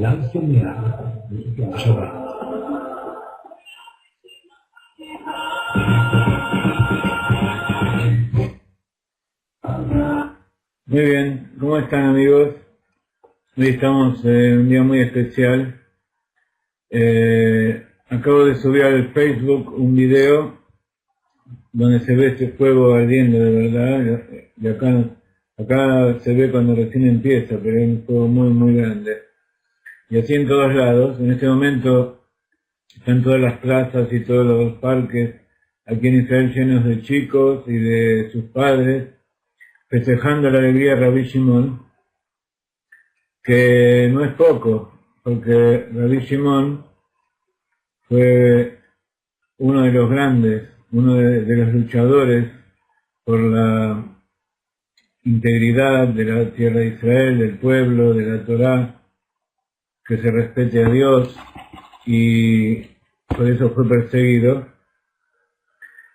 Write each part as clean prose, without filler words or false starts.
langzaam表示吧。Muy bien, ¿cómo están amigos? Hoy estamos en un día muy especial. Acabo de subir al Facebook un video donde se ve este fuego ardiendo de verdad. Y acá se ve cuando recién empieza, pero es un fuego muy muy grande. Y así en todos lados. En este momento están todas las plazas y todos los parques aquí en Israel llenos de chicos y de sus padres, festejando la alegría de Rabbi Shimon, que no es poco, porque Rabbi Shimon fue uno de los grandes, uno de los luchadores por la integridad de la tierra de Israel, del pueblo, de la Torá, que se respete a Dios, y por eso fue perseguido.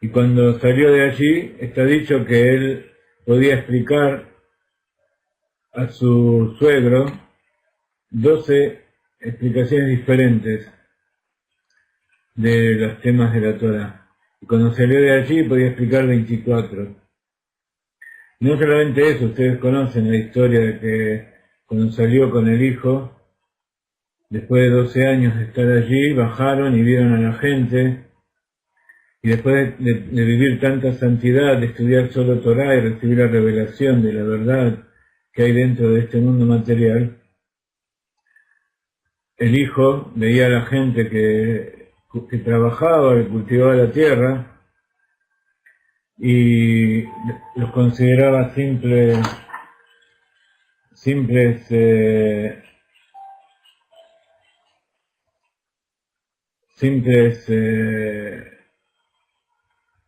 Y cuando salió de allí, está dicho que él podía explicar a su suegro 12 explicaciones diferentes de los temas de la Torá. Y cuando salió de allí podía explicar 24. No solamente eso, ustedes conocen la historia de que cuando salió con el hijo, después de 12 años de estar allí, bajaron y vieron a la gente, y después de vivir tanta santidad, de estudiar solo Torá y recibir la revelación de la verdad que hay dentro de este mundo material, el hijo veía a la gente que trabajaba, que cultivaba la tierra, y los consideraba simples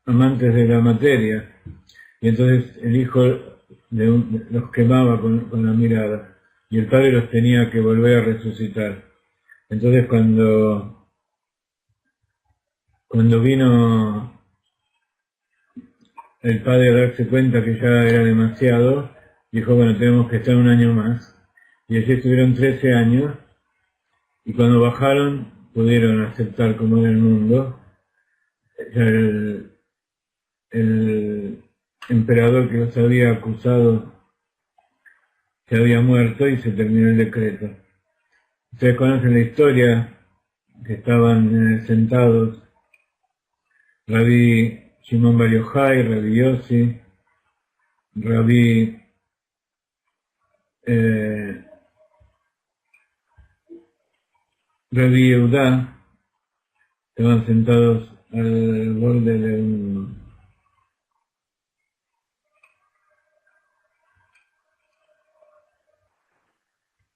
amantes de la materia. Y entonces el hijo los quemaba con la mirada, y el padre los tenía que volver a resucitar. Entonces cuando vino el padre a darse cuenta que ya era demasiado, dijo, bueno, tenemos que estar un año más. Y allí estuvieron 13 años, y cuando bajaron pudieron aceptar cómo era el mundo. Ya el emperador que los había acusado se había muerto y se terminó el decreto. Ustedes conocen la historia, que estaban sentados Rabbi Shimon Bar Yochai, Rabbi Yossi, Rabbi Yehudá, estaban sentados al borde de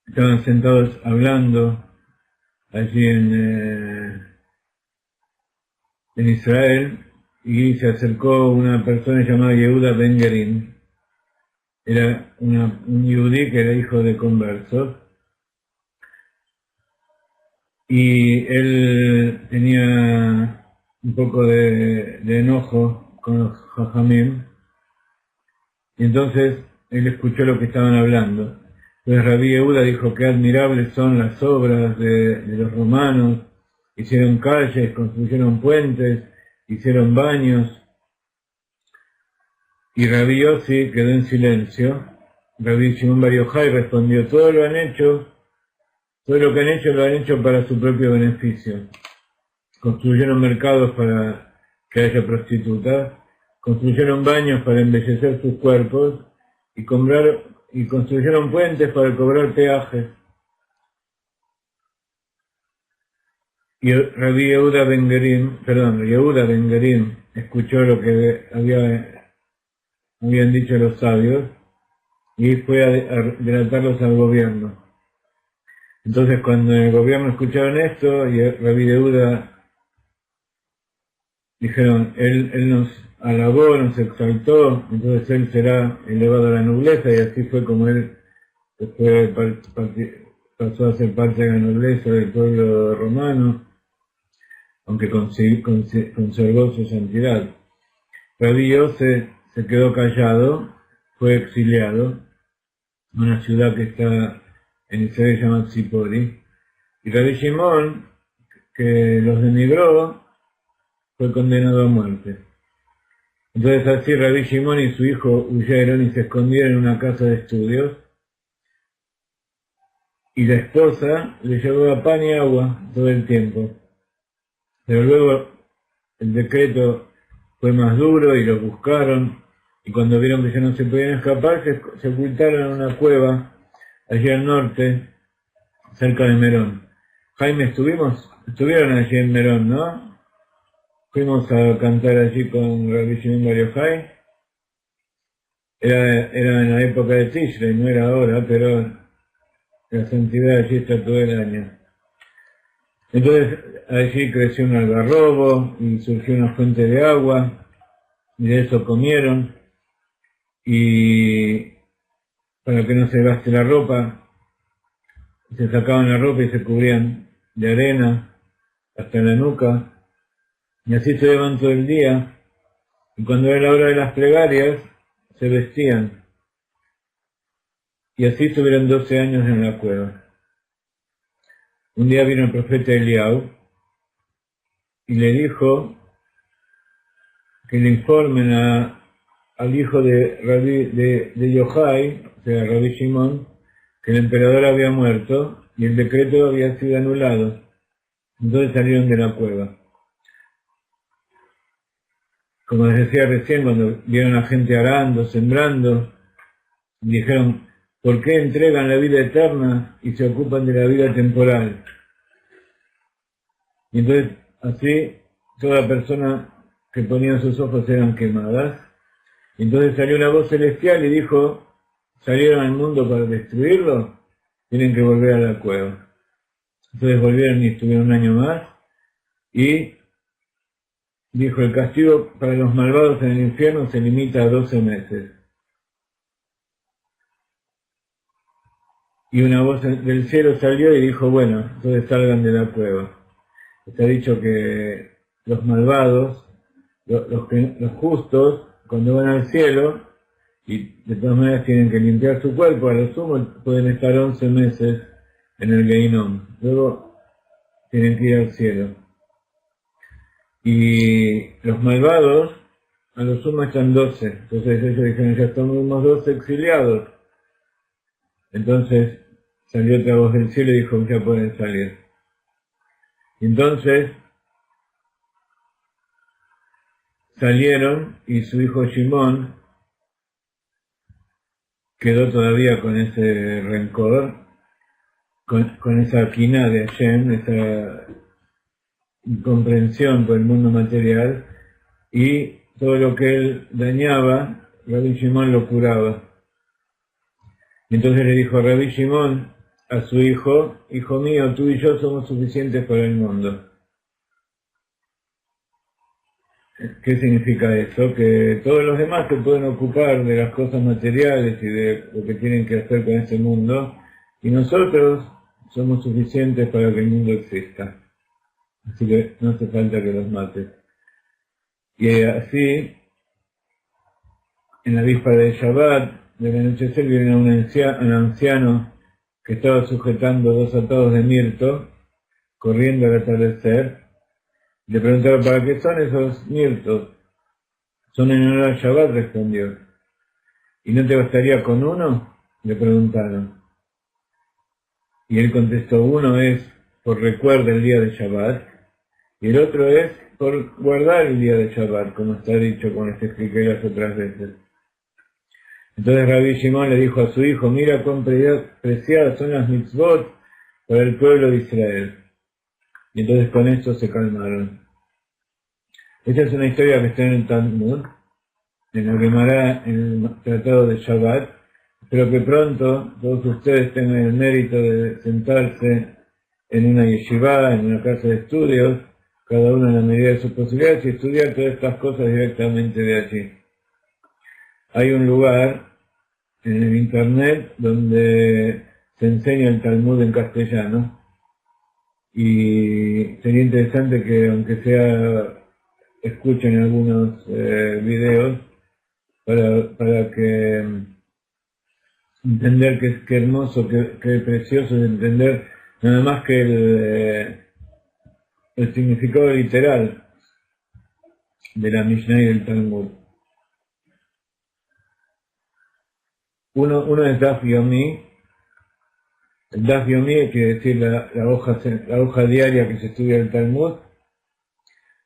estaban sentados hablando allí en Israel, y se acercó una persona llamada Yehuda Ben Gerim. Era un yudí que era hijo de conversos, y él tenía un poco de enojo con los Jajamim, y entonces él escuchó lo que estaban hablando. Entonces Rabbi Yehuda dijo que admirables son las obras de los romanos, hicieron calles, construyeron puentes, hicieron baños. Y Rabbi Yossi quedó en silencio. Rabbi Shimon Bar Yochai respondió, todo lo que han hecho lo han hecho para su propio beneficio. Construyeron mercados para que haya prostitutas, construyeron baños para embellecer sus cuerpos, y construyeron puentes para cobrar peajes. Y Rabbi Yehuda Ben Gerim escuchó lo que habían dicho los sabios, y fue a delatarlos al gobierno. Entonces cuando el gobierno escucharon esto, y Rabbi Yehuda dijeron, él nos alabó, nos exaltó, entonces él será elevado a la nobleza, y así fue como él pasó a ser parte de la nobleza del pueblo romano, aunque conservó su santidad. Rabbi Yossi se quedó callado, fue exiliado a una ciudad que está en Israel llamada Tzipori, Y Rabbi Shimon, que los denigró, fue condenado a muerte. Entonces así Rabbi Shimon y su hijo huyeron y se escondieron en una casa de estudios, y la esposa le llevaba pan y agua todo el tiempo. Pero luego el decreto fue más duro y los buscaron, y cuando vieron que ya no se podían escapar, se ocultaron en una cueva allí al norte, cerca de Merón. Jaime, estuvieron allí en Merón, ¿no? Fuimos a cantar allí con Rabbi Shimon Bar Yochai. Era en la época de Tishrei, no era ahora, pero la santidad allí está todo el año. Entonces allí creció un algarrobo y surgió una fuente de agua, y de eso comieron, y para que no se gaste la ropa, se sacaban la ropa y se cubrían de arena hasta la nuca, y así se llevan todo el día, y cuando era la hora de las plegarias, se vestían, y así estuvieron 12 años en la cueva. Un día vino el profeta Eliau, y le dijo que le informen al hijo de Yochai, o sea, Rabbi Shimon, que el emperador había muerto y el decreto había sido anulado. Entonces salieron de la cueva. Como les decía recién, cuando vieron a gente arando, sembrando, dijeron, ¿por qué entregan la vida eterna y se ocupan de la vida temporal? Y entonces, así, toda persona que ponía sus ojos eran quemadas. Y entonces salió una voz celestial y dijo, ¿salieron al mundo para destruirlo? Tienen que volver a la cueva. Entonces volvieron y estuvieron un año más, y dijo, el castigo para los malvados en el infierno se limita a 12 meses. Y una voz del cielo salió y dijo, bueno, entonces salgan de la cueva. Está dicho que los malvados, los justos, cuando van al cielo, y de todas maneras tienen que limpiar su cuerpo, a lo sumo pueden estar 11 meses en el Geinom. Luego tienen que ir al cielo. Y los malvados, a lo sumo están 12. Entonces ellos dijeron, ya estamos 12 exiliados. Entonces salió otra voz del cielo y dijo, ya pueden salir. Y entonces salieron y su hijo Shimón quedó todavía con ese rencor, con esa quina de Hashem, esa incomprensión por el mundo material, y todo lo que él dañaba, Rabbi Shimon lo curaba. Y entonces le dijo Rabbi Shimon a su hijo, hijo mío, tú y yo somos suficientes para el mundo. ¿Qué significa eso? Que todos los demás se pueden ocupar de las cosas materiales y de lo que tienen que hacer con este mundo, y nosotros somos suficientes para que el mundo exista. Así que no hace falta que los mates. Y así, en la víspera de Shabbat, del anochecer, viene un anciano que estaba sujetando 2 atados de mirto, corriendo al atardecer. Le preguntaron, ¿para qué son esos mirtos? Son en honor a Shabbat, respondió. ¿Y no te bastaría con uno? Le preguntaron. Y él contestó, uno es por recuerdo el día de Shabbat, y el otro es por guardar el día de Shabbat, como está dicho, como les expliqué las otras veces. Entonces Rabbi Shimon le dijo a su hijo, mira cuán preciadas son las mitzvot para el pueblo de Israel. Y entonces con esto se calmaron. Esta es una historia que está en el Talmud, en la Gemara, en el Tratado de Shabbat. Espero que pronto todos ustedes tengan el mérito de sentarse en una yeshiva, en una casa de estudios, cada uno en la medida de sus posibilidades, y estudiar todas estas cosas directamente de allí. Hay un lugar en el internet donde se enseña el Talmud en castellano, y sería interesante que, aunque sea, escuchen algunos videos para que entender qué hermoso, qué precioso es entender nada más que el significado literal de la Mishnah y del Talmud. Uno es Daf Yomi. El Daf Yomi quiere decir la hoja diaria que se estudia el Talmud.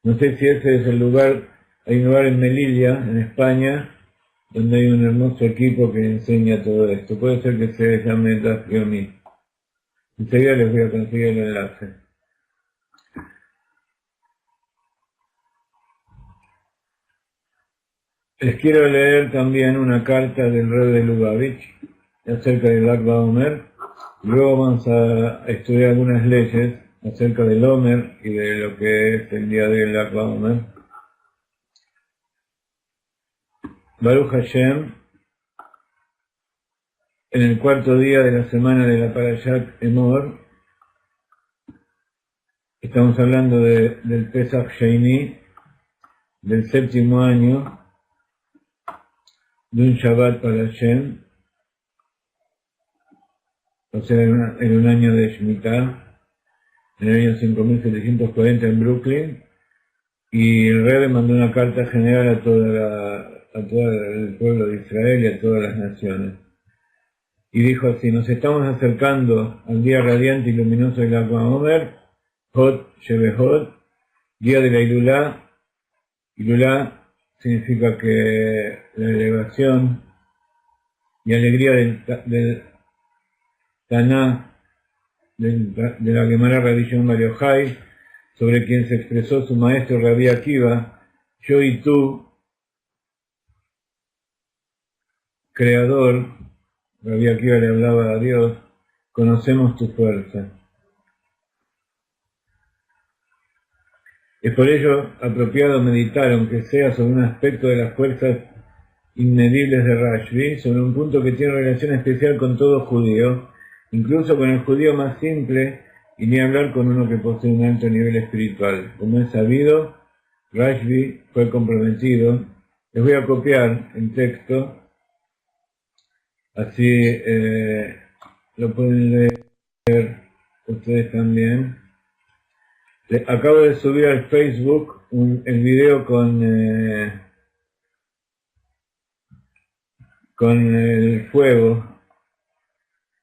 No sé si ese es el lugar, hay un lugar en Melilla, en España, donde hay un hermoso equipo que enseña todo esto. Puede ser que se llame Daf Yomi. Enseguida les voy a conseguir el enlace. Les quiero leer también una carta del rey de Lubavitch acerca del Lag BaOmer. Luego vamos a estudiar algunas leyes acerca del Omer y de lo que es el día del Lag BaOmer. Baruch Hashem, en el cuarto día de la semana de la Parashat Emor, estamos hablando del Pesach Sheini, del séptimo año de un Shabbat para Hashem, o sea, en un año de Shemitah, en el año 5740 en Brooklyn, y el Rebbe mandó una carta general a todo el pueblo de Israel y a todas las naciones. Y dijo así: nos estamos acercando al día radiante y luminoso de Lag BaOmer, Hod Shebehod, día de la Ilulá. Ilulá significa que la elevación y alegría del Taná, de la Gemara Rabbi Shimon Bar Yochai, sobre quien se expresó su maestro Rabbi Akiva: yo y tú, Creador, Rabbi Akiva le hablaba a Dios, conocemos tu fuerza. Es por ello apropiado meditar, aunque sea sobre un aspecto de las fuerzas inmedibles de Rashbi, sobre un punto que tiene relación especial con todo judío, incluso con el judío más simple, y ni hablar con uno que posee un alto nivel espiritual. Como es sabido, Rashbi fue comprometido. Les voy a copiar el texto, así lo pueden leer ustedes también. Acabo de subir al Facebook el video con el fuego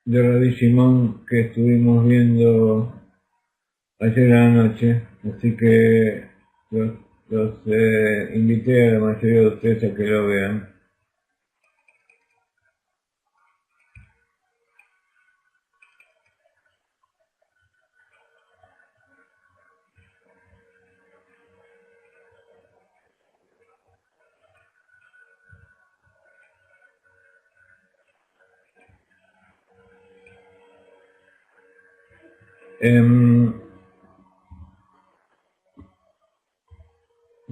de Rabbi Shimon que estuvimos viendo ayer a la noche, así que los invité a la mayoría de ustedes a que lo vean.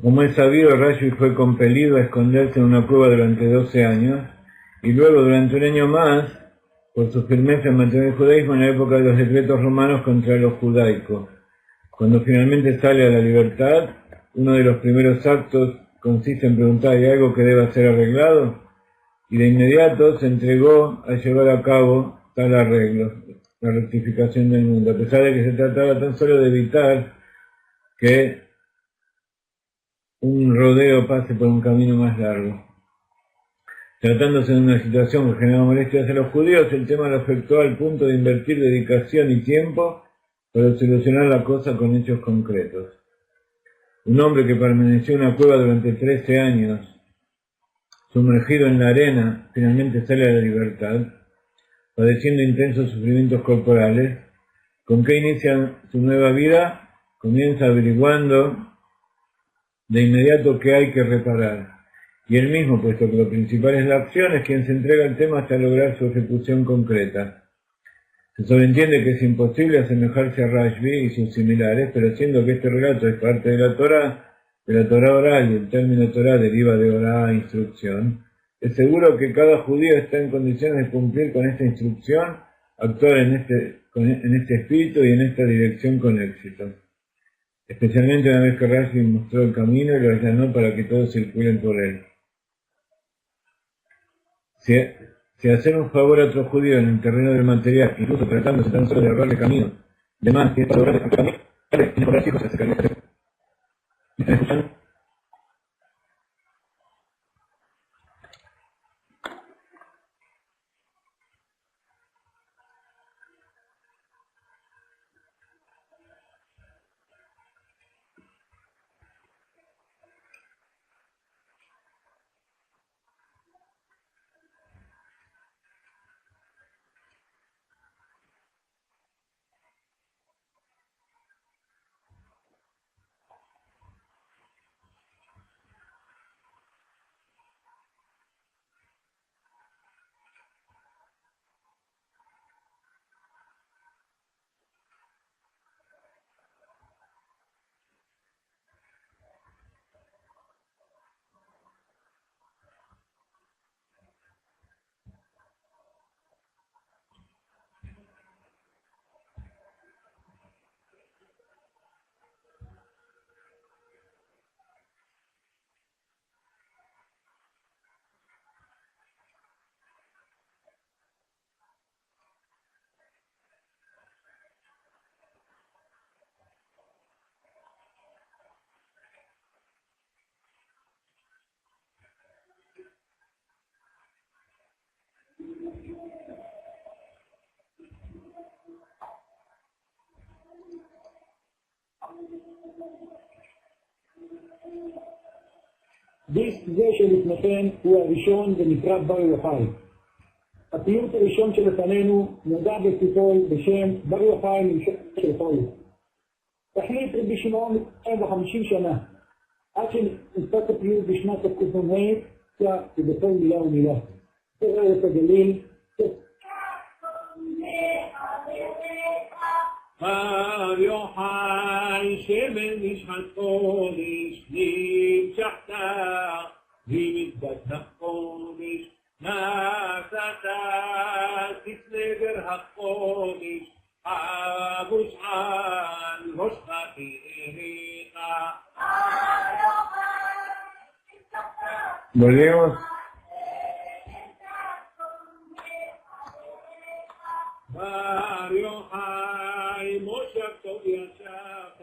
Como es sabido, Rashi fue compelido a esconderse en una cueva durante 12 años, y luego durante un año más, por su firmeza en mantener el judaísmo en la época de los decretos romanos contra los judaicos. Cuando finalmente sale a la libertad, uno de los primeros actos consiste en preguntar: ¿hay algo que deba ser arreglado? Y de inmediato se entregó a llevar a cabo tal arreglo, la rectificación del mundo, a pesar de que se trataba tan solo de evitar que un rodeo pase por un camino más largo. Tratándose de una situación que generaba molestias a los judíos, el tema lo afectó al punto de invertir dedicación y tiempo para solucionar la cosa con hechos concretos. Un hombre que permaneció en una cueva durante 13 años, sumergido en la arena, finalmente sale a la libertad, padeciendo intensos sufrimientos corporales. ¿Con qué inicia su nueva vida? Comienza averiguando de inmediato qué hay que reparar. Y él mismo, puesto que lo principal es la acción, es quien se entrega al tema hasta lograr su ejecución concreta. Se sobreentiende que es imposible asemejarse a Rashbi y sus similares, pero siendo que este relato es parte de la Torá oral, y el término Torá deriva de Orá, instrucción, es seguro que cada judío está en condiciones de cumplir con esta instrucción, actuar en este espíritu y en esta dirección con éxito. Especialmente una vez que Rashbi mostró el camino y lo allanó para que todos circulen por él. Si hacer un favor a otro judío en el terreno del material, incluso tratándose tan solo de ahorrarle camino, demás que para lograr cambiar, mejorar hijos, acercarme. ¿Me están escuchando? דיסק זה שלפניכם הוא הראשון ונקרא בר יוחאי. הפיוט הראשון שלפנינו נודע בציטוי בשם בר יוחאי ממשך של חול. תחליט רבי שמעון 50 שנה, עד שנפתח הפיוט בשנת תק"ה, ובכל מילה ומילה. תראה את הגליל. בר יוחאי שמן נשחט קודש נמשכת ומתבטח קודש נעשת כצלבר הקודש חבוש על ראשך תאריך. Volvemos. בר יוחאי מושב טוב ישבת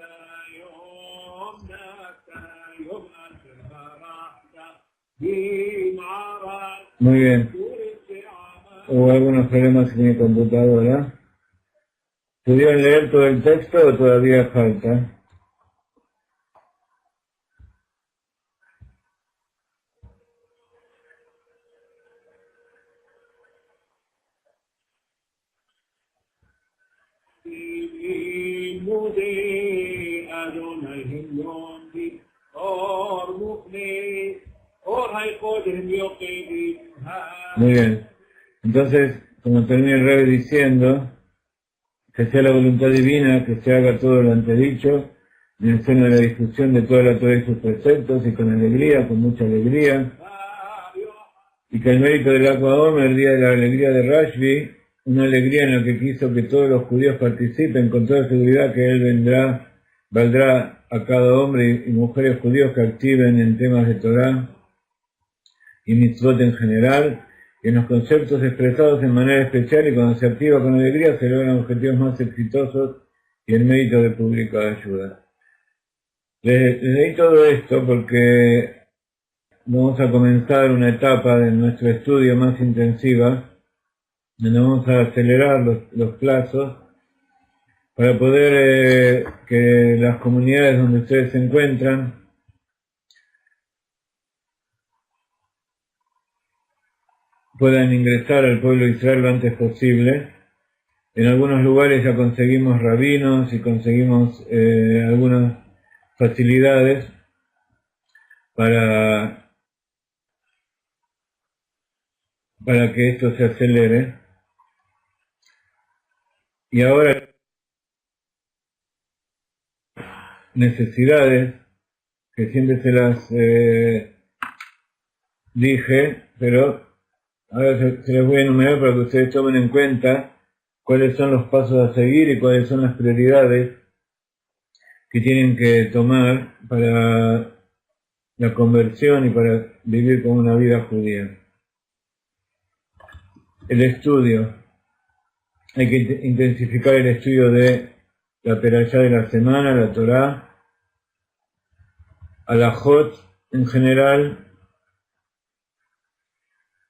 יום נקת יום אשר ברחת במערת. Muy bien. Hubo algunos problemas en mi computadora. ¿Pudieron leer todo el texto o todavía falta? לימודי אדוני הם לומדים אור מוכנס אור הקודם יוקדים. Muy bien. Entonces, como termina el Rebbe diciendo, que sea la voluntad divina, que se haga todo lo antedicho, en el seno de la difusión de toda la Torah y sus preceptos, y con alegría, con mucha alegría, y que el mérito del Aqua Omer, el día de la alegría de Rashbi, una alegría en la que quiso que todos los judíos participen, con toda seguridad que él valdrá a cada hombre y mujeres judíos que activen en temas de Torah y mitzvot en general, y en los conceptos expresados en manera especial y cuando se activa con alegría se logran objetivos más exitosos y el mérito de pública ayuda. Les leí todo esto porque vamos a comenzar una etapa de nuestro estudio más intensiva, donde vamos a acelerar los plazos para poder que las comunidades donde ustedes se encuentran puedan ingresar al pueblo de Israel lo antes posible. En algunos lugares ya conseguimos rabinos y conseguimos algunas facilidades para que esto se acelere. Y ahora necesidades que siempre se las dije, pero ahora se les voy a enumerar para que ustedes tomen en cuenta cuáles son los pasos a seguir y cuáles son las prioridades que tienen que tomar para la conversión y para vivir con una vida judía. El estudio. Hay que intensificar el estudio de la perashá de la semana, la Torá, alajot en general.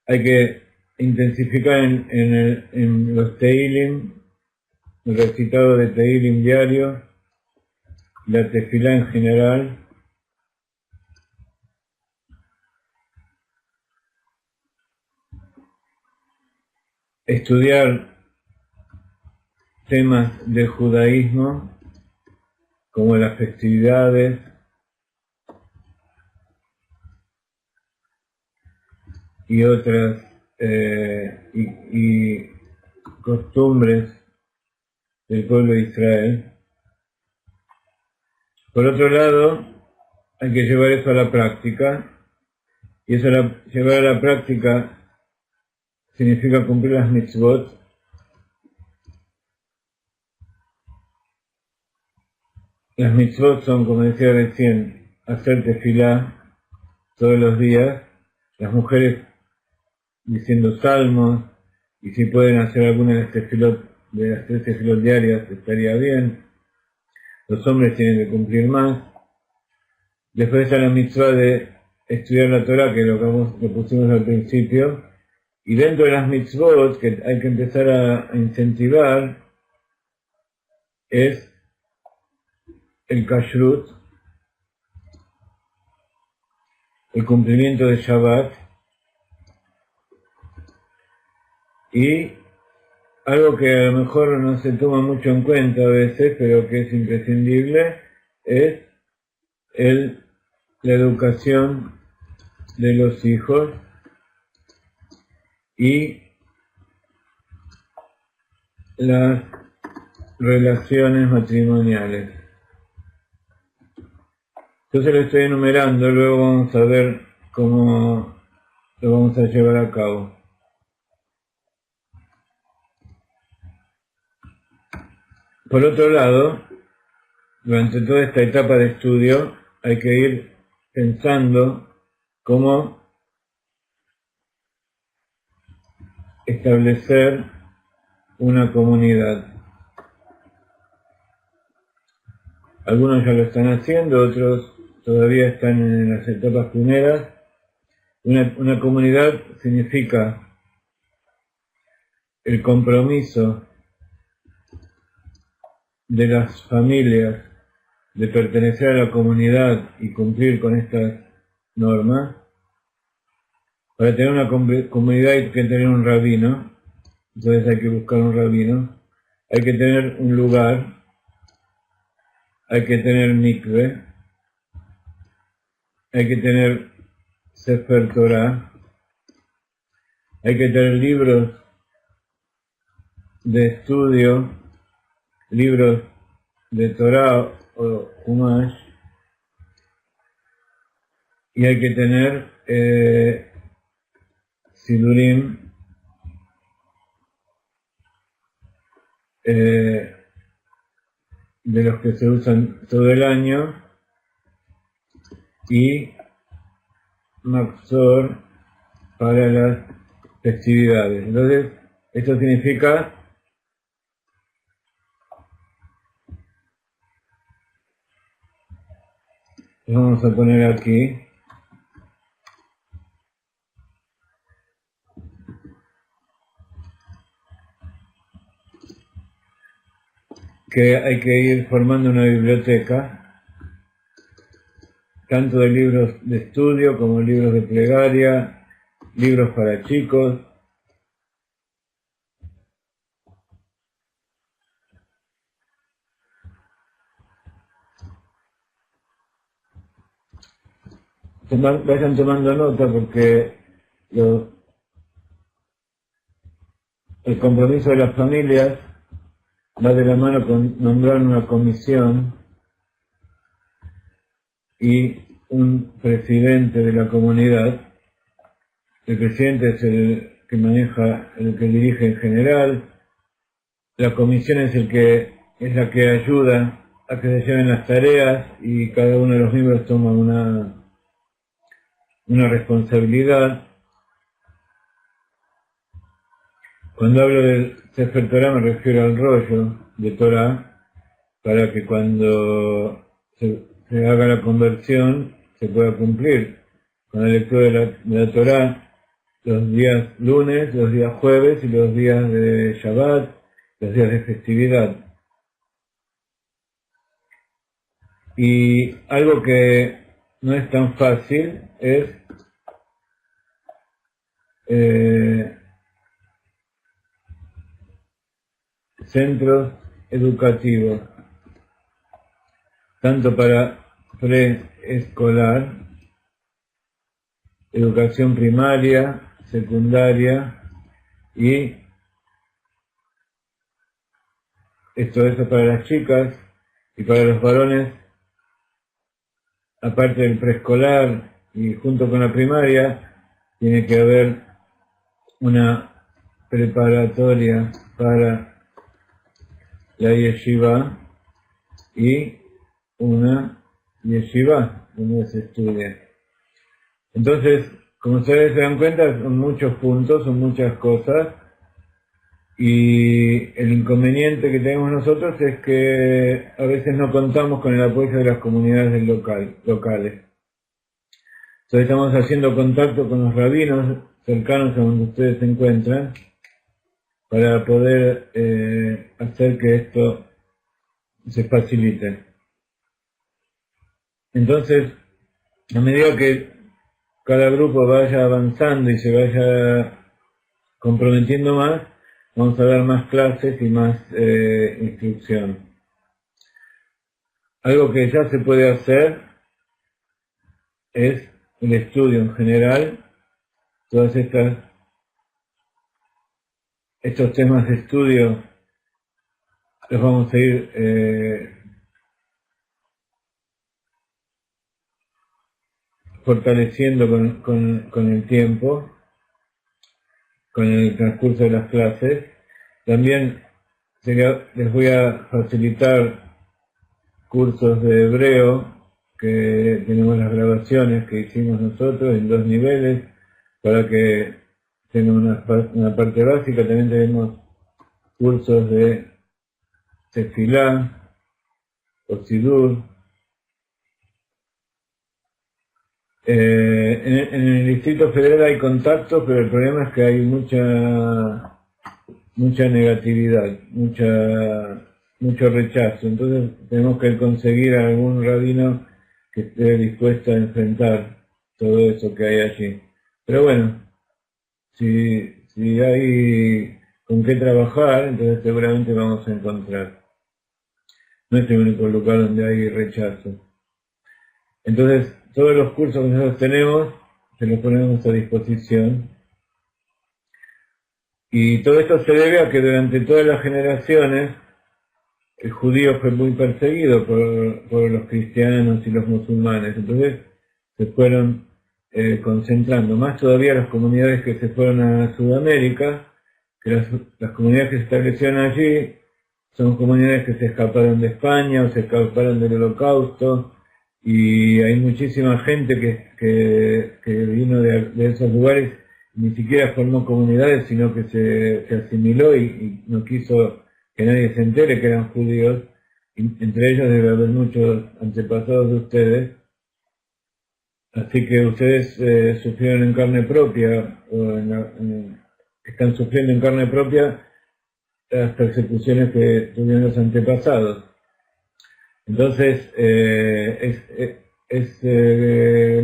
Hay que intensificar en los Teilim, el recitado de Teilim diario, la tefilá en general. Estudiar temas del judaísmo, como las festividades, y otras y costumbres del pueblo de Israel. Por otro lado, hay que llevar eso a la práctica, y eso llevar a la práctica significa cumplir las mitzvot. Las mitzvot son, como decía recién, hacer tefilá todos los días, las mujeres diciendo salmos, y si pueden hacer alguna de las tres tefilot diarias estaría bien. Los hombres tienen que cumplir más. Después está la mitzvah de estudiar la Torah, que es lo que pusimos al principio, y dentro de las mitzvot que hay que empezar a incentivar es el kashrut, el cumplimiento de Shabbat, y algo que a lo mejor no se toma mucho en cuenta a veces, pero que es imprescindible, es la educación de los hijos y las relaciones matrimoniales. Entonces lo estoy enumerando, luego vamos a ver cómo lo vamos a llevar a cabo. Por otro lado, durante toda esta etapa de estudio hay que ir pensando cómo establecer una comunidad. Algunos ya lo están haciendo, otros todavía están en las etapas primeras. Una comunidad significa el compromiso de las familias de pertenecer a la comunidad y cumplir con estas normas. Para tener una comunidad hay que tener un rabino, entonces hay que buscar un rabino, hay que tener un lugar, hay que tener mikve, hay que tener Sefer Torah, hay que tener libros de estudio, libros de Torah o Humash, y hay que tener Sidurim, de los que se usan todo el año, y Maxor para las festividades. Entonces, esto significa vamos a poner aquí que hay que ir formando una biblioteca, tanto de libros de estudio como libros de plegaria, libros para chicos. Vayan tomando nota porque el compromiso de las familias va de la mano con nombrar una comisión y un presidente de la comunidad. El presidente es el que maneja, el que dirige en general. La comisión es la que ayuda a que se lleven las tareas y cada uno de los miembros toma una responsabilidad. Cuando hablo del Sefer Torah me refiero al rollo de Torah, para que cuando se haga la conversión se pueda cumplir con la lectura de la Torá los días lunes, los días jueves y los días de Shabbat, los días de festividad. Y algo que no es tan fácil es centros educativos, tanto para preescolar, educación primaria, secundaria y eso para las chicas, y para los varones, aparte del preescolar y junto con la primaria, tiene que haber una preparatoria para la yeshiva y una yeshiva donde se estudia. Entonces, como ustedes se dan cuenta, son muchos puntos, son muchas cosas, y el inconveniente que tenemos nosotros es que a veces no contamos con el apoyo de las comunidades locales. Entonces estamos haciendo contacto con los rabinos cercanos a donde ustedes se encuentran para poder hacer que esto se facilite. Entonces, a medida que cada grupo vaya avanzando y se vaya comprometiendo más, vamos a dar más clases y más instrucción. Algo que ya se puede hacer es el estudio en general, todas estos temas de estudio los vamos a ir fortaleciendo con el tiempo, con el transcurso de las clases. También les voy a facilitar cursos de hebreo, que tenemos las grabaciones que hicimos nosotros en 2 niveles, para que tengan una parte básica. También tenemos cursos de tefilá o sidur. En el Distrito Federal hay contactos, pero el problema es que hay mucha negatividad, mucho rechazo. Entonces tenemos que conseguir a algún rabino que esté dispuesto a enfrentar todo eso que hay allí. Pero bueno, si hay con qué trabajar, entonces seguramente vamos a encontrar. No es el único lugar donde hay rechazo. Entonces, todos los cursos que nosotros tenemos, se los ponemos a disposición. Y todo esto se debe a que durante todas las generaciones el judío fue muy perseguido por los cristianos y los musulmanes. Entonces se fueron concentrando. Más todavía las comunidades que se fueron a Sudamérica, que las comunidades que se establecieron allí son comunidades que se escaparon de España o se escaparon del Holocausto. Y hay muchísima gente que vino de esos lugares, ni siquiera formó comunidades, sino que se asimiló y no quiso que nadie se entere que eran judíos. Y entre ellos debe haber muchos antepasados de ustedes. Así que ustedes sufrieron en carne propia, están sufriendo en carne propia las persecuciones que tuvieron los antepasados. Entonces, es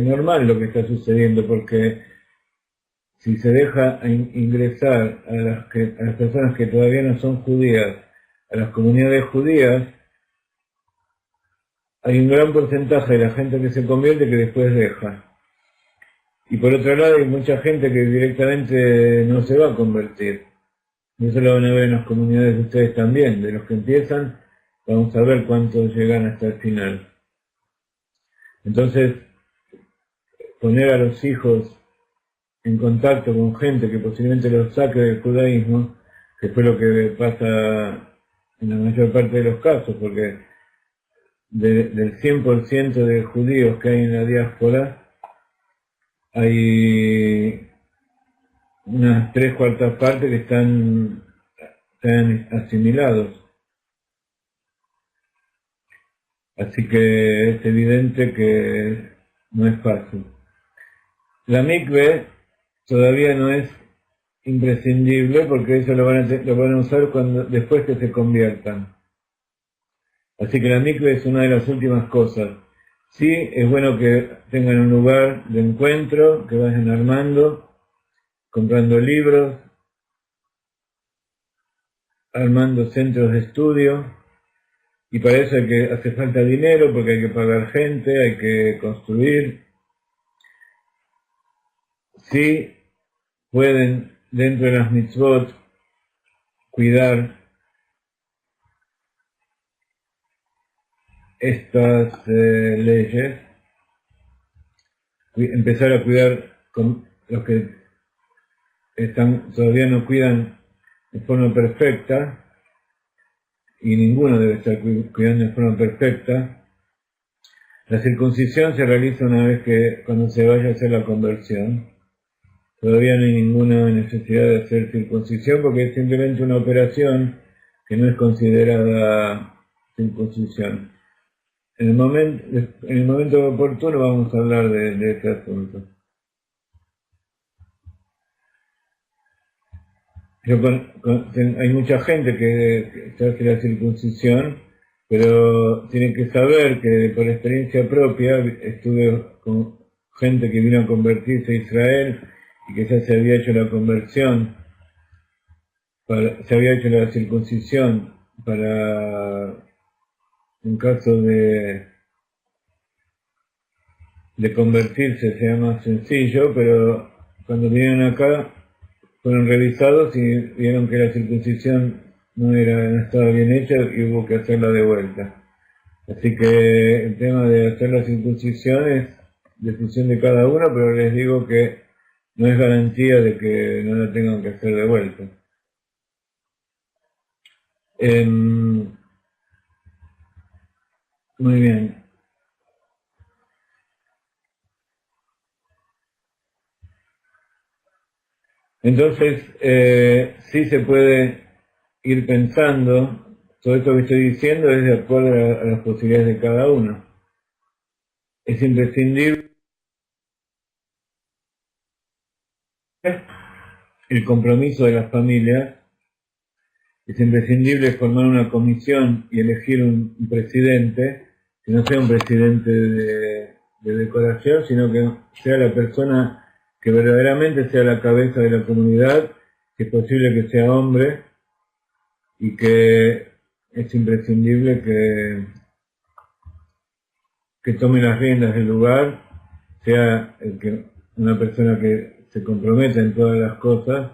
normal lo que está sucediendo, porque si se deja ingresar a las personas que todavía no son judías, a las comunidades judías, hay un gran porcentaje de la gente que se convierte que después deja. Y por otro lado hay mucha gente que directamente no se va a convertir. Y eso lo van a ver en las comunidades de ustedes también, de los que empiezan. Vamos a ver cuántos llegan hasta el final. Entonces, poner a los hijos en contacto con gente que posiblemente los saque del judaísmo, que fue lo que pasa en la mayor parte de los casos, porque del 100% de judíos que hay en la diáspora, hay unas 3/4 partes que están asimilados. Así que es evidente que no es fácil. La mikve todavía no es imprescindible porque eso lo van a usar después que se conviertan. Así que la mikve es una de las últimas cosas. Sí, es bueno que tengan un lugar de encuentro, que vayan armando, comprando libros, armando centros de estudio, y para eso hace falta dinero porque hay que pagar gente, hay que construir. Sí, pueden dentro de las mitzvot cuidar estas leyes, empezar a cuidar con los que todavía no cuidan de forma perfecta, y ninguno debe estar cuidando de forma perfecta. La circuncisión se realiza una vez cuando se vaya a hacer la conversión. Todavía no hay ninguna necesidad de hacer circuncisión porque es simplemente una operación que no es considerada circuncisión. En el momento oportuno vamos a hablar de este asunto. Hay mucha gente que se hace la circuncisión, pero tienen que saber que por experiencia propia estuve con gente que vino a convertirse a Israel y que ya se había hecho la conversión, se había hecho la circuncisión para un caso de convertirse sea más sencillo, pero cuando vinieron acá fueron revisados y vieron que la circuncisión no estaba bien hecha y hubo que hacerla de vuelta. Así que el tema de hacer la circuncisión es decisión de cada uno, pero les digo que no es garantía de que no la tengan que hacer de vuelta. Muy bien. Entonces, sí se puede ir pensando, todo esto que estoy diciendo es de acuerdo a las posibilidades de cada uno. Es imprescindible el compromiso de las familias, es imprescindible formar una comisión y elegir un presidente, que no sea un presidente de decoración, sino que sea la persona que verdaderamente sea la cabeza de la comunidad, que es posible que sea hombre, y que es imprescindible que tome las riendas del lugar, sea una persona que se comprometa en todas las cosas.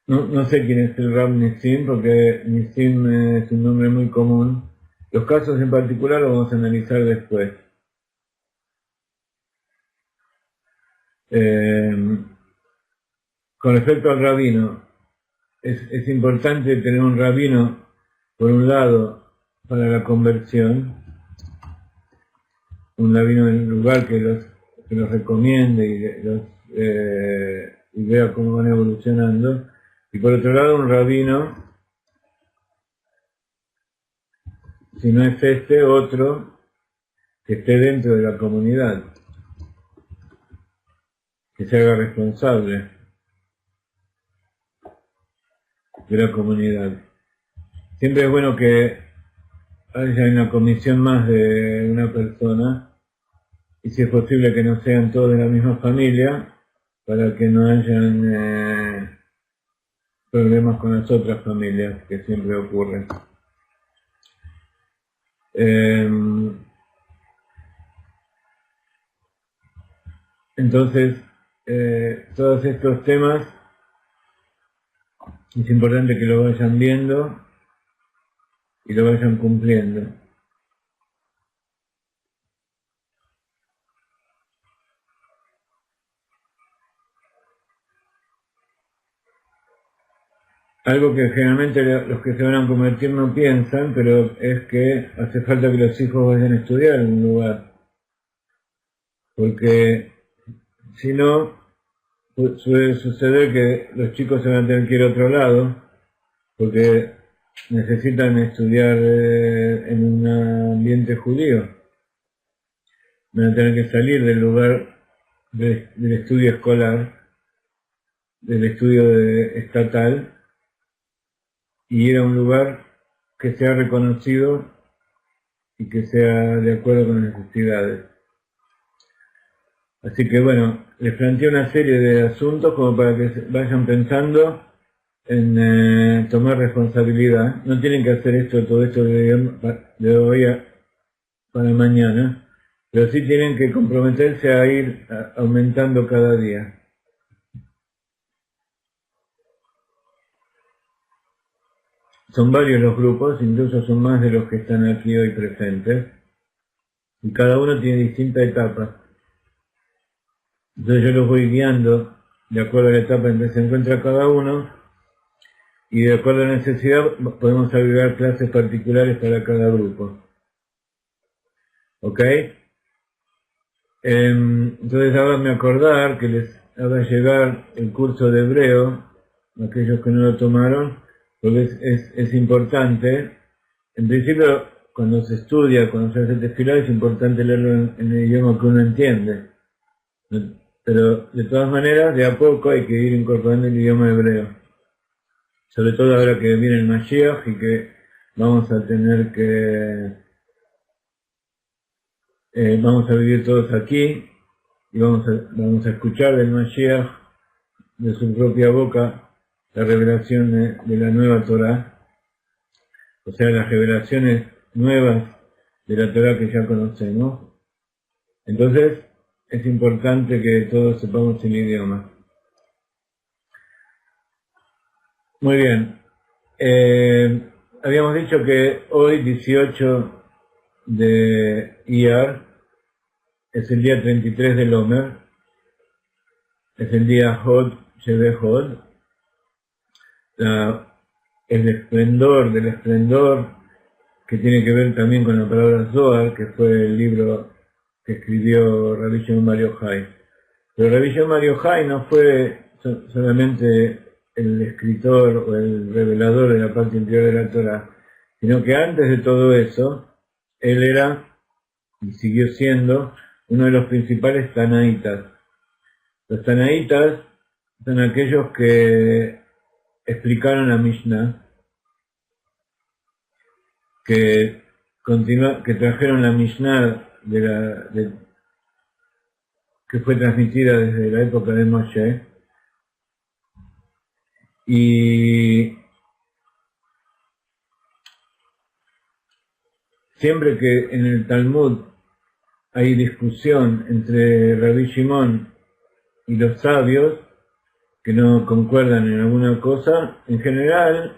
No sé quién es el Rab Nissim, porque Nissim es un nombre muy común. Los casos en particular los vamos a analizar después. Con respecto al rabino, es importante tener un rabino, por un lado, para la conversión, un rabino en el lugar que los recomiende y vea cómo van evolucionando, y por otro lado un rabino, si no es otro, que esté dentro de la comunidad, que se haga responsable de la comunidad. Siempre es bueno que haya una comisión más de una persona, y si es posible que no sean todos de la misma familia, para que no hayan problemas con las otras familias, que siempre ocurren. Entonces, todos estos temas es importante que lo vayan viendo y lo vayan cumpliendo. Algo que generalmente los que se van a convertir no piensan, pero es que hace falta que los hijos vayan a estudiar en un lugar. Porque si no, suele suceder que los chicos se van a tener que ir a otro lado porque necesitan estudiar en un ambiente judío. Van a tener que salir del lugar del estudio escolar, del estudio estatal, y ir a un lugar que sea reconocido y que sea de acuerdo con las necesidades. Así que bueno, les planteo una serie de asuntos como para que vayan pensando en tomar responsabilidad. No tienen que hacer todo esto de hoy para mañana, pero sí tienen que comprometerse a ir aumentando cada día. Son varios los grupos, incluso son más de los que están aquí hoy presentes, y cada uno tiene distinta etapa. Entonces yo los voy guiando de acuerdo a la etapa en que se encuentra cada uno, y de acuerdo a la necesidad podemos agregar clases particulares para cada grupo. ¿Ok? Entonces háganme acordar que les haga llegar el curso de hebreo, aquellos que no lo tomaron, porque es importante. En principio, cuando se estudia, cuando se hace tefilá, es importante leerlo en el idioma que uno entiende. Pero de todas maneras, de a poco hay que ir incorporando el idioma hebreo. Sobre todo ahora que viene el Mashiach y que vamos a tener que vamos a vivir todos aquí y vamos a escuchar del Mashiach, de su propia boca, la revelación de la nueva Torah, o sea, las revelaciones nuevas de la Torah que ya conocemos. Entonces, es importante que todos sepamos el idioma. Muy bien. Habíamos dicho que hoy, 18 de Iyar, es el día 33 del Omer, es el día Hod, Sheve Hod, el esplendor del esplendor, que tiene que ver también con la palabra Zohar, que fue el libro que escribió Rabbi Shimon Bar Yochai. Pero Rabbi Shimon Bar Yochai no fue solamente el escritor o el revelador de la parte interior de la Torah, sino que antes de todo eso, él era, y siguió siendo, uno de los principales tanaítas. Los tanaítas son aquellos que explicaron la Mishnah, que trajeron la Mishnah que fue transmitida desde la época de Moshe, y siempre que en el Talmud hay discusión entre Rabbi Shimon y los sabios que no concuerdan en alguna cosa, en general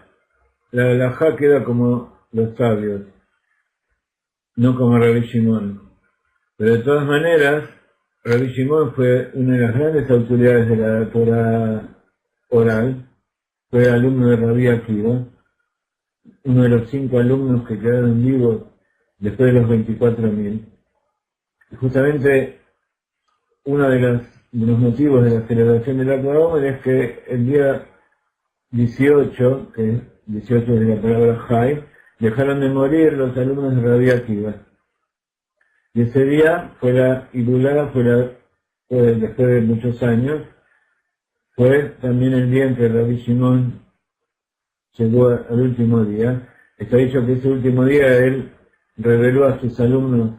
la halajá queda como los sabios, no como Rabbi Shimon. Pero de todas maneras, Rabbi Shimon fue una de las grandes autoridades de la Torah oral, fue alumno de Rabbi Akiva, uno de los 5 alumnos que quedaron vivos después de los 24.000. Y justamente uno de los motivos de la celebración del Lag BaOmer es que el día 18, que es 18 de la palabra Jai, dejaron de morir los alumnos de Rabbi Akiva. Y ese día fue la Hilulá, después de muchos años, fue también el día en que Rabbi Shimon llegó al último día. Está dicho que ese último día él reveló a sus alumnos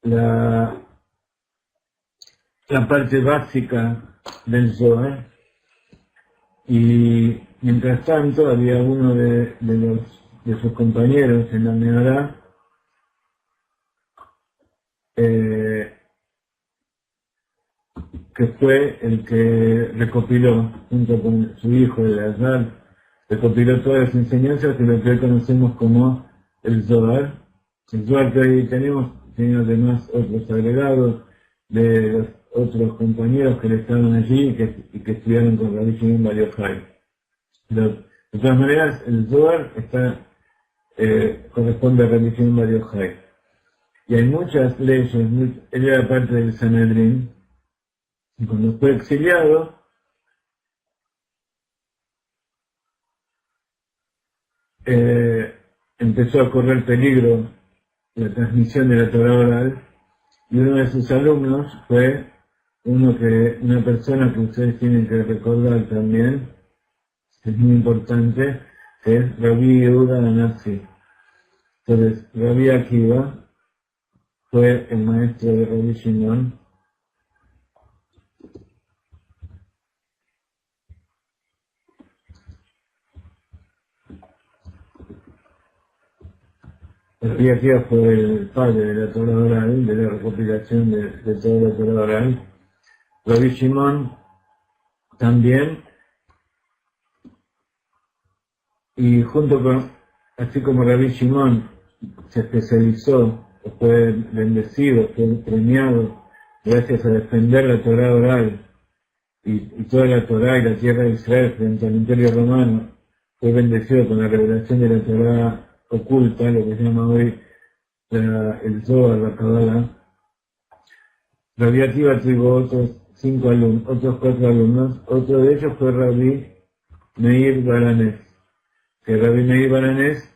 la parte básica del Zohar, y mientras tanto había uno de sus compañeros en la Menorá que fue el que recopiló, junto con su hijo Eleazar, recopiló todas las enseñanzas de lo que hoy conocemos como el Zohar. El Zohar que hoy tenemos tiene además otros agregados de los otros compañeros que le estaban allí y que estudiaron con Rabbi Shimon Bar Yochai. De todas maneras, el Zohar corresponde a Rabbi Shimon Bar Yochai. Y hay muchas leyes, él era parte del Sanedrín, y cuando fue exiliado, empezó a correr peligro la transmisión de la Torá oral, y uno de sus alumnos fue una persona que ustedes tienen que recordar también, es muy importante, que es Rabbi Yehuda Anasi. Entonces, Rabbi Akiva fue el maestro de Rabbi Shimon. Rabbi Akiva fue el padre de la Torá oral, de la recopilación de toda la Torá oral. Rabbi Shimon también, y junto con, así como Rabbi Shimon se especializó, fue bendecido, fue premiado gracias a defender la Torá oral y toda la Torá y la tierra de Israel frente al Imperio Romano, fue bendecido con la revelación de la Torá oculta, lo que se llama hoy el Zohar, la Kabbalah. Rabbi Akiva tuvo otros 4 alumnos, otro de ellos fue Rabbi Meir Baranés, que Rabbi Meir Baranés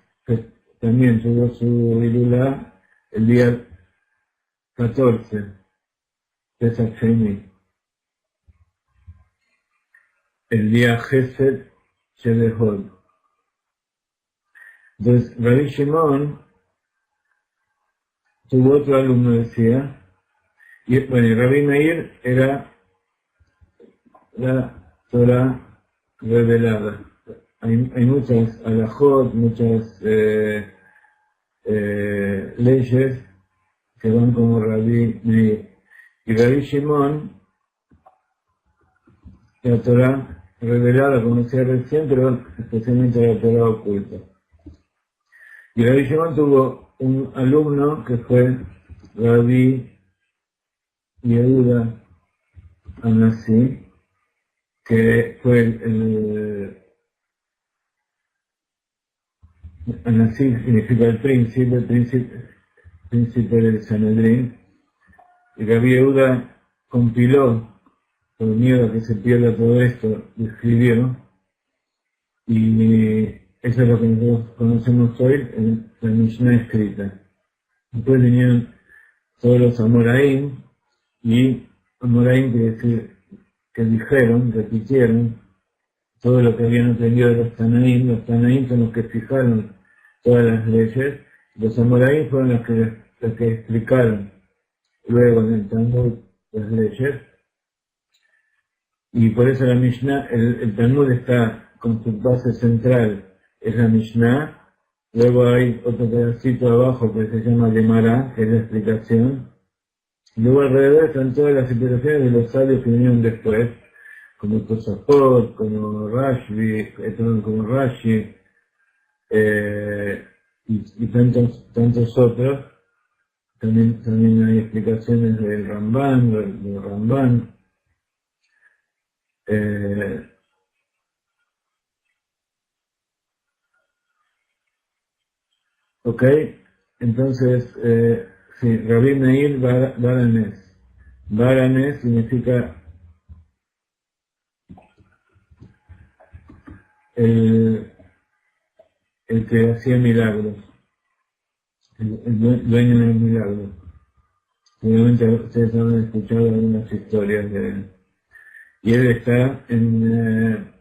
también tuvo su Hilulá el día 14 de Sheni, el día Gesed Shedehod. Entonces, Rabbi Shimon tuvo otro alumno, decía, y bueno, y Rabbi Meir era la Torah revelada. Hay muchas alajot, muchas leyes que van como Rabbi Meir. Y Rabbi Shimon, la Torah revelada, como decía recién, pero especialmente la Torah oculta. Y Rabbi Shimon tuvo un alumno que fue Rabbi Yehuda Anasi, que fue Anasi significa el príncipe del Sanedrín, y Rabbi Yehuda compiló, por miedo a que se pierda todo esto, lo escribió, y eso es lo que nosotros conocemos hoy en la Mishnah escrita. Después vinieron todos los Amoraim, y Amoraim quiere decir que dijeron, repitieron todo lo que habían aprendido de los Tanaim. Los Tanaim son los que fijaron todas las leyes, los Amoraim fueron los que explicaron luego en el Talmud las leyes, y por eso la Mishnah, el Talmud está con su base central, es la Mishnah. Luego hay otro pedacito abajo que se llama Gemara, que es la explicación. Luego alrededor están todas las explicaciones de los sabios que vinieron después, como Tosafot, como Rashi, y tantos otros. También hay explicaciones del Ramban. Ok, entonces, sí, Rabbi Meir Baranés. Baranés significa el que hacía milagros, el dueño de los milagros. Seguramente ustedes habrán escuchado algunas historias de él. Y él está en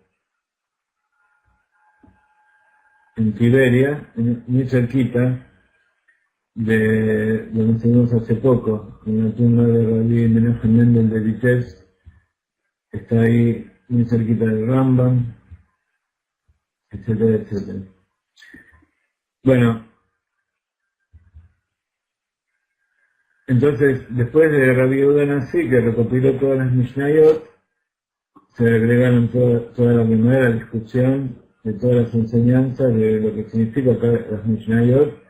Tiberia, muy cerquita de donde estuvimos hace poco, en la tumba de Rabbi Menachem Mendel de Vitebsk. Está ahí muy cerquita del Rambam, etcétera, etcétera. Bueno, entonces, después de Rabbi Yehuda Nasi, que recopiló todas las Mishnayot, se agregaron toda la primera discusión de todas las enseñanzas de lo que significa las Mishnayot,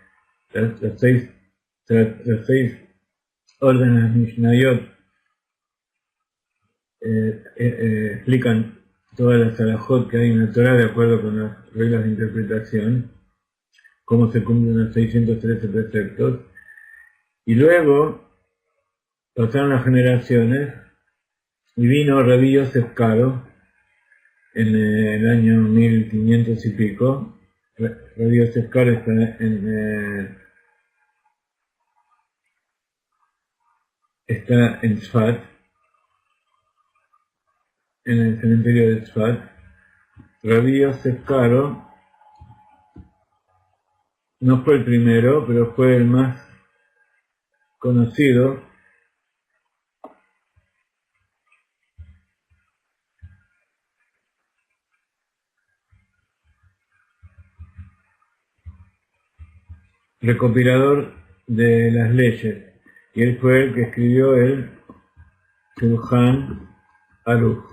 las seis órdenes Mishnayot explican todas las halajot que hay en la Torah de acuerdo con las reglas de interpretación, cómo se cumplen los 613 preceptos. Y luego pasaron las generaciones y vino Rabbi Yosef Karo en el año 1500 y pico, Rabbi Yosef Karo está en Tzfat, en el cementerio de Tzfat. Rabbi Yosef Karo no fue el primero, pero fue el más conocido. Recopilador de las leyes, y él fue el que escribió el Shulchan Aruch.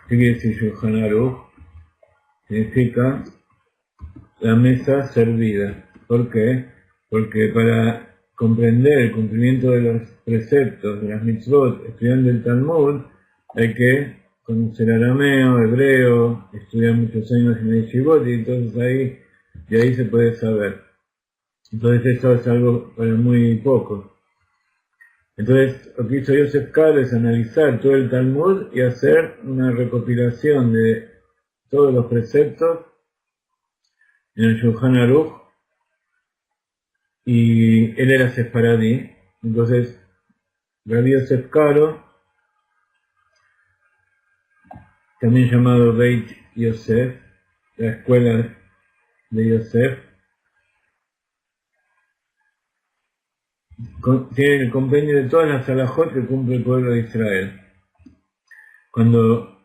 ¿Qué quiere decir Shulchan Aruch? Significa la mesa servida. ¿Por qué? Porque para comprender el cumplimiento de los preceptos de las mitzvot estudiando el Talmud hay que conocer arameo, hebreo, estudiar muchos años en el yeshivot, y entonces de ahí se puede saber. Entonces eso es algo para muy pocos. Entonces lo que hizo Yosef Karo es analizar todo el Talmud y hacer una recopilación de todos los preceptos en el Shulchan Aruch, y él era sefaradí. Entonces Rabbi Yosef Karo, también llamado Beit Yosef, la escuela de Yosef, tiene el compendio de todas las halajot que cumple el pueblo de Israel. Cuando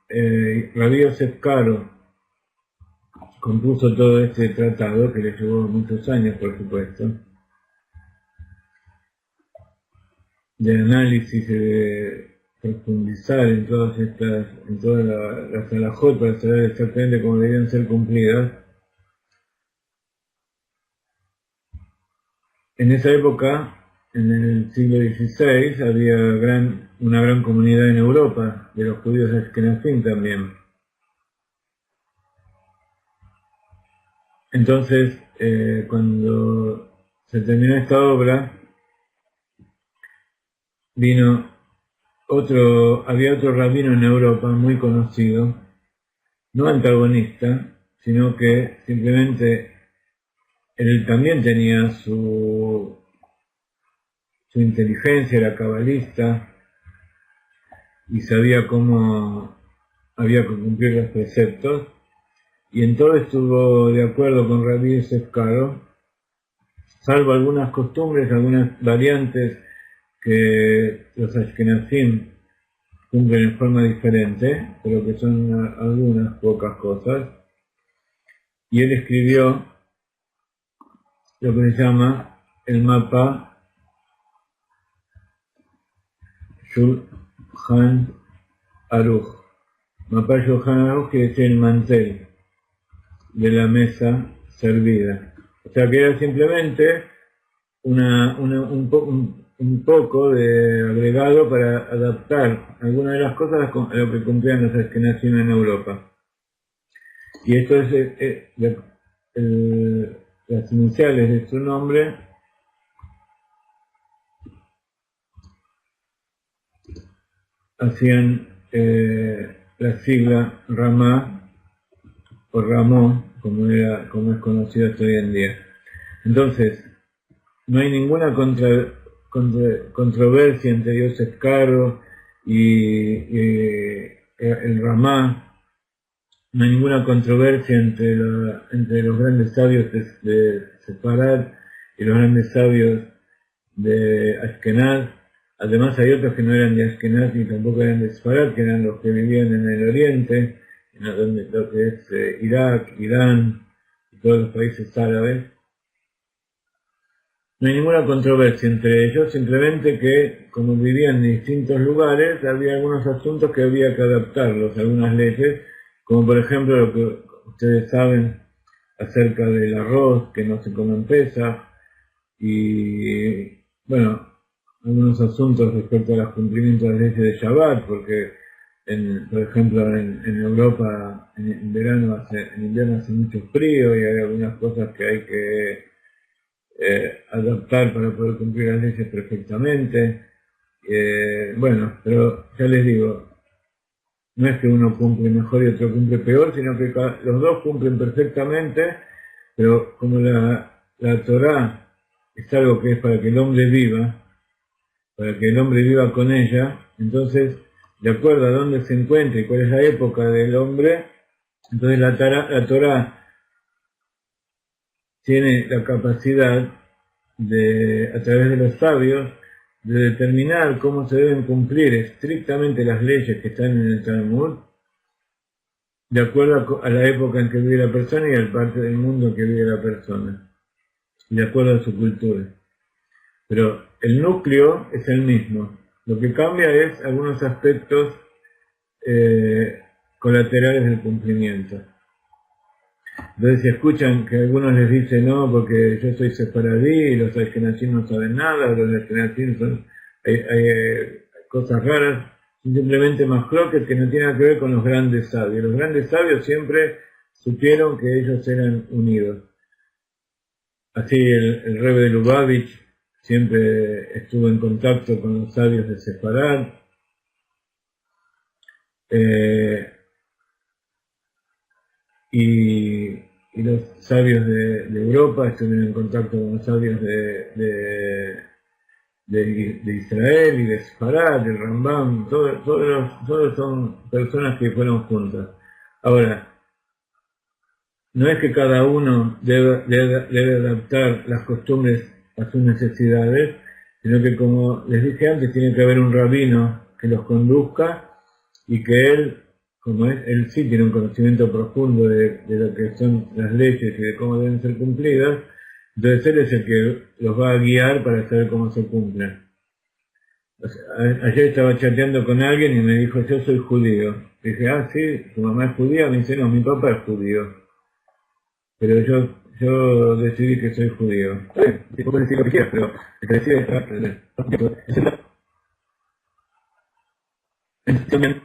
Rabbi Yosef Karo compuso todo este tratado, que le llevó muchos años, por supuesto, de análisis y de profundizar en todas las halajot para saber exactamente cómo debían ser cumplidas. En esa época, en el siglo XVI, había una gran comunidad en Europa, de los judíos ashkenazim también. Entonces, cuando se terminó esta obra, había otro rabino en Europa muy conocido, no antagonista, sino que simplemente él también tenía su inteligencia, era cabalista y sabía cómo había que cumplir los preceptos, y en todo estuvo de acuerdo con Rabbi Yosef Karo, salvo algunas costumbres, algunas variantes que los ashkenazim cumplen en forma diferente, pero que son algunas pocas cosas. Y él escribió lo que se llama el mapa Shulchan Aruch. Mapa Shulchan Aruch quiere decir el mantel de la mesa servida. O sea que era simplemente un poco de agregado para adaptar algunas de las cosas a lo que cumplían los ashkenazim en Europa. Y esto es las iniciales de su nombre hacían la sigla Ramá o Ramón, como es conocido hasta hoy en día. Entonces, no hay ninguna controversia entre Yosef Karo y el Ramá. No hay ninguna controversia entre los grandes sabios de Sefarad y los grandes sabios de Ashkenaz. Además hay otros que no eran de Ashkenaz ni tampoco eran de Sefarad, que eran los que vivían en el oriente, en lo que es Irak, Irán y todos los países árabes. No hay ninguna controversia entre ellos, simplemente que como vivían en distintos lugares, había algunos asuntos que había que adaptarlos, algunas leyes, como por ejemplo lo que ustedes saben acerca del arroz, que no se come en Pesaj, y bueno, algunos asuntos respecto a los cumplimientos de las leyes de Shabbat, porque por ejemplo en Europa en invierno hace mucho frío y hay algunas cosas que hay que adaptar para poder cumplir las leyes perfectamente. Bueno, pero ya les digo, no es que uno cumple mejor y otro cumple peor, sino que los dos cumplen perfectamente, pero como la Torá es algo que es para que el hombre viva, para que el hombre viva con ella, entonces, de acuerdo a dónde se encuentre y cuál es la época del hombre, entonces la Torá tiene la capacidad de, a través de los sabios, de determinar cómo se deben cumplir estrictamente las leyes que están en el Talmud, de acuerdo a la época en que vive la persona y al parte del mundo en que vive la persona, de acuerdo a su cultura. Pero el núcleo es el mismo. Lo que cambia es algunos aspectos colaterales del cumplimiento. Entonces si escuchan que algunos les dicen no, porque yo soy sefaradí y los ashkenazim no saben nada, o los ashkenazim son, hay cosas raras, simplemente machloket que no tiene nada que ver con los grandes sabios. Los grandes sabios siempre supieron que ellos eran unidos. Así el Rebbe de Lubavitch siempre estuvo en contacto con los sabios de Sefarad. Y los sabios de Europa estuvieron en contacto con los sabios de Israel y de Sefarad, del Rambam, todos son personas que fueron juntas. Ahora, no es que cada uno debe adaptar las costumbres a sus necesidades, sino que, como les dije antes, tiene que haber un rabino que los conduzca y que él, como él sí tiene un conocimiento profundo de lo que son las leyes y de cómo deben ser cumplidas, entonces él es el que los va a guiar para saber cómo se cumplen. O sea, ayer estaba chateando con alguien y me dijo, yo soy judío. Dije, ah, sí, tu mamá es judía. Me dice, no, mi papá es judío. Pero yo decidí que soy judío. Sí, puedes decir lo que quieras, pero el que decide también.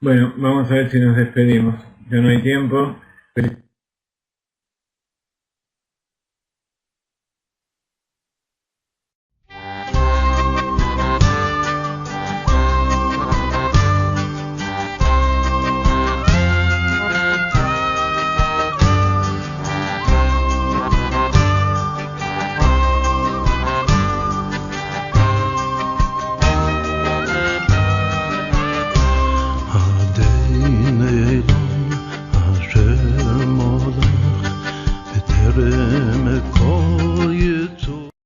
Bueno, vamos a ver si nos despedimos. Ya no hay tiempo. Pero